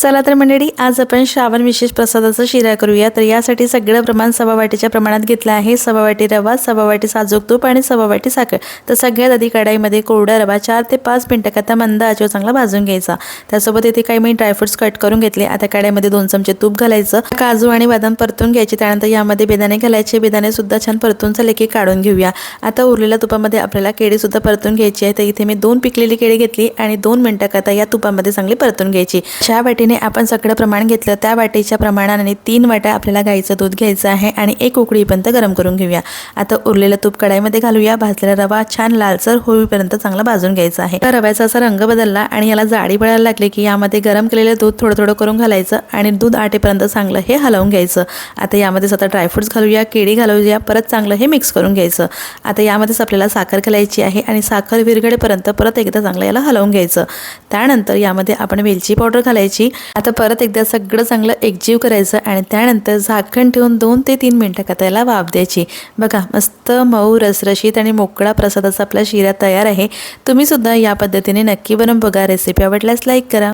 चला तर मंडळी, आज आपण श्रावण विशेष प्रसादाचा शिरा करूया। तर यासाठी सगळं प्रमाण सव्वा वाटीच्या प्रमाणात घेतलं आहे। सव्वा वाटी रवा, सव्वा वाटी साजूक तूप आणि सव्वा वाटी साखर। तर सगळ्यात आधी कढाईमध्ये कोरडा रवा 4 ते 5 मिनिटांकरता मंद आचेवर चांगला भाजून घ्यायचा। त्यासोबत इथे काही मी ड्रायफ्रुट्स कट करून घेतले। आता कढाईमध्ये 2 चमचे तूप घालायचं, काजू आणि बदाम परतून घ्यायचे। त्यानंतर यामध्ये बेदाणे घालायचे। बेदाणे सुद्धा छान परतून झाले की काढून घेऊया। आता उरलेल्या तुपामध्ये आपल्याला केळी सुद्धा परतून घ्यायची आहे। तर इथे मी 2 पिकलेली केळी घेतली आणि 2 मिनिटांकरता या तुपामध्ये चांगली परतून घ्यायची। ज्या वाटीने आपण सगळं प्रमाण घेतलं त्या वाटीच्या प्रमाणाने 3 वाट्या आपल्याला गाईचं दूध घ्यायचं आहे आणि 1 उकळीपर्यंत गरम करून घेऊया। आता उरलेलं तूप कढाईमध्ये घालूया। भाजलेला रवा छान लालसर होईपर्यंत चांगला भाजून घ्यायचा आहे। तर रव्याचा असा रंग बदलला आणि याला जाडी पडायला लागली की यामध्ये गरम केलेलं दूध थोडं थोडं करून घालायचं आणि दूध आटेपर्यंत चांगलं हे हलवून घ्यायचं। आता यामध्ये आता ड्रायफ्रुट्स घालूया, केळी घालूया, परत चांगलं हे मिक्स करून घ्यायचं। आता यामध्येच आपल्याला साखर घालायची आहे आणि साखर विरघळेपर्यंत परत एकदा चांगलं याला हलवून घ्यायचं। त्यानंतर यामध्ये आपण वेलची पावडर घालायची। आता परत एकदा सगळं चांगलं एकजीव करायचं आणि त्यानंतर झाकण ठेवून 2 ते 3 मिनिटांकरता याला वाफ द्यायची। बघा, मस्त मऊ रसरशीत आणि मोकळा प्रसादाचा आपला शिरा तयार आहे। तुम्ही सुद्धा या पद्धतीने नक्की बनवून बघा। रेसिपी आवडल्यास लाईक करा।